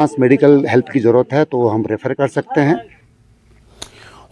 पास medical help की ज़रूरत है तो हम रेफ़र कर सकते हैं।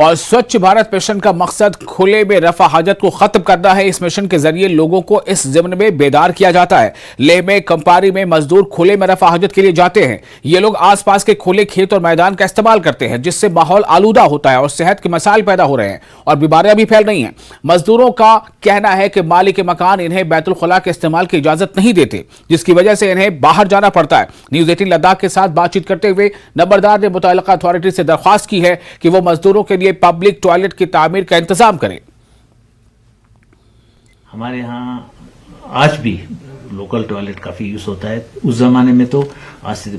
और स्वच्छ भारत मिशन का मकसद खुले में रफा हाजत को खत्म करना है। इस मिशन के जरिए लोगों को इस ज़िम्न में बेदार किया जाता है। लेह में कंपारी में मजदूर खुले में रफा हाजत के लिए जाते हैं। ये लोग आसपास के खुले खेत और मैदान का इस्तेमाल करते हैं, जिससे माहौल आलूदा होता है और सेहत के मसाइल पैदा हो रहे हैं और बीमारियां भी फैल रही हैं। मजदूरों का कहना है कि मालिक मकान इन्हें बैतुल खुला के इस्तेमाल की इजाजत नहीं देते, जिसकी वजह से इन्हें बाहर जाना पड़ता है। न्यूज़ 18 लद्दाख के साथ बातचीत करते हुए नंबरदार ने मुतल्लिका अथॉरिटी से दरख्वास्त की है कि वो मजदूरों के लिए पब्लिक टॉयलेट की तामीर का इंतजाम करें। हमारे यहाँ आज भी लोकल टॉयलेट काफी यूज होता है। उस जमाने में तो आज से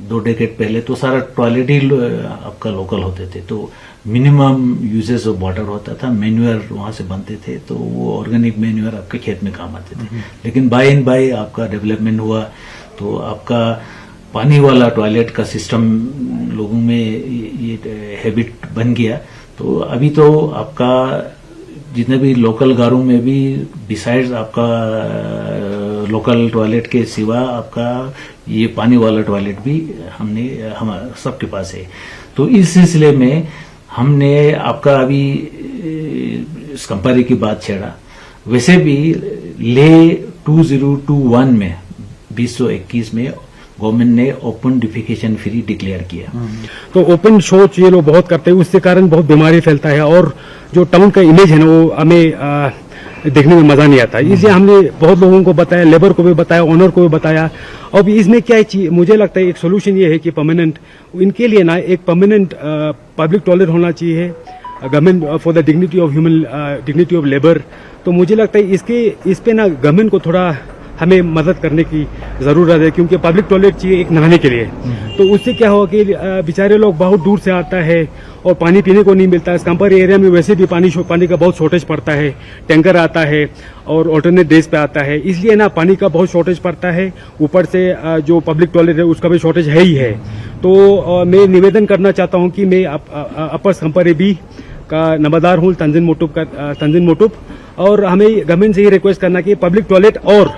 2 डेकेड पहले तो सारा टॉयलेट ही आपका लोकल होते थे, तो मिनिमम यूजेस ऑफ वाटर होता था। मैन्यूअर वहां से बनते थे, तो वो ऑर्गेनिक मैन्यूअर आपके खेत में काम आते थे। लेकिन बाय एंड बाय आपका डेवलपमेंट हुआ, तो आपका पानी वाला टॉयलेट का सिस्टम लोगों में ये हैबिट बन गया। तो अभी तो आपका जितने भी लोकल गारों में भी बिसाइड्स आपका लोकल टॉयलेट के सिवा आपका ये पानी वाला टॉयलेट भी हम सबके पास है। तो इस सिलसिले में हमने आपका अभी इस कंपारी की बात छेड़ा। वैसे भी ले 2021 में 2021 में गवर्नमेंट ने ओपन डिफिकेशन फ्री डिक्लेयर किया। तो ओपन शौच ये लोग बहुत करते हैं, उसके कारण बहुत बीमारी फैलता है और जो टाउन का इमेज है ना वो हमें देखने में मजा नहीं आता। इसलिए हमने बहुत लोगों को बताया, लेबर को भी बताया, ओनर को भी बताया। अब इसमें क्या है, मुझे लगता है एक सोल्यूशन ये है कि परमानेंट इनके लिए ना एक परमानेंट पब्लिक टॉयलेट होना चाहिए, government for the dignity of human dignity of labour. तो मुझे लगता है इस पे ना गवर्नमेंट को थोड़ा हमें मदद करने की जरूरत है, क्योंकि पब्लिक टॉयलेट चाहिए एक नहाने के लिए। तो उससे क्या होगा कि बेचारे लोग बहुत दूर से आता है और पानी पीने को नहीं मिलता है। इस कंपारी एरिया में वैसे भी पानी का बहुत शॉर्टेज पड़ता है, टैंकर आता है और ऑल्टरनेट डेज पे आता है, इसलिए ना पानी का बहुत शॉर्टेज पड़ता है। ऊपर से जो पब्लिक टॉयलेट है उसका भी शॉर्टेज है ही है। तो मैं निवेदन करना चाहता हूँ कि मैं अपर कंपारी बी का नंबरदार हूँ तंजीन मोटुब, और हमें गवर्नमेंट से ये रिक्वेस्ट करना कि पब्लिक टॉयलेट और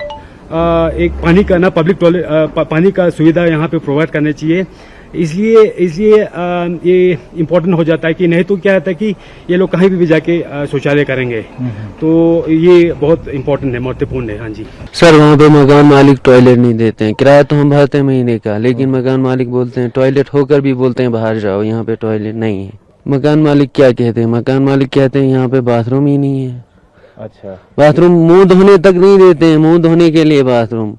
एक पानी का ना पब्लिक टॉयलेट पानी का सुविधा यहाँ पे प्रोवाइड करना चाहिए। इसलिए ये इम्पोर्टेंट हो जाता है कि नहीं तो क्या होता है कि ये लोग कहीं भी जाके शौचालय करेंगे। तो ये बहुत इम्पोर्टेंट है, महत्वपूर्ण है। हाँ जी सर, वहाँ पे मकान मालिक टॉयलेट नहीं देते हैं। किराया तो हम भरते हैं महीने का, लेकिन मकान मालिक बोलते हैं टॉयलेट होकर भी बोलते हैं बाहर जाओ, यहाँ पे टॉयलेट नहीं है। मकान मालिक क्या कहते हैं? मकान मालिक कहते हैं यहाँ पे बाथरूम ही नहीं है। अच्छा, बाथरूम मुंह धोने तक नहीं देते हैं, मुंह धोने के लिए बाथरूम,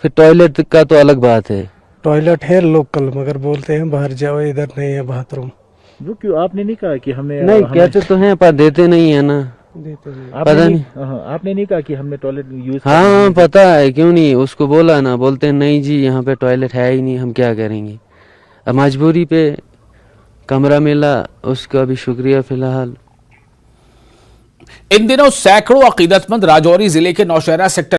फिर टॉयलेट का तो अलग बात है। टॉयलेट है लोकल, मगर बोलते हैं बाहर जाओ, इधर नहीं है बाथरूम। वो क्यों आपने नहीं कहा कि हमें? नहीं कहते तो हैं पर देते नहीं है ना, देते नहीं। पता नहीं। आपने नहीं कहा कि हमें टॉयलेट यूज? हाँ पता है, क्यों नहीं, उसको बोला ना, बोलते हैं नहीं जी यहाँ पे टॉयलेट है ही नहीं, हम क्या करेंगे। अब मजबूरी पे कमरा मिला, उसका भी शुक्रिया। फिलहाल इन दिनों सैकड़ों अकीदतमंद राजौरी जिले के नौशहरा सेक्टर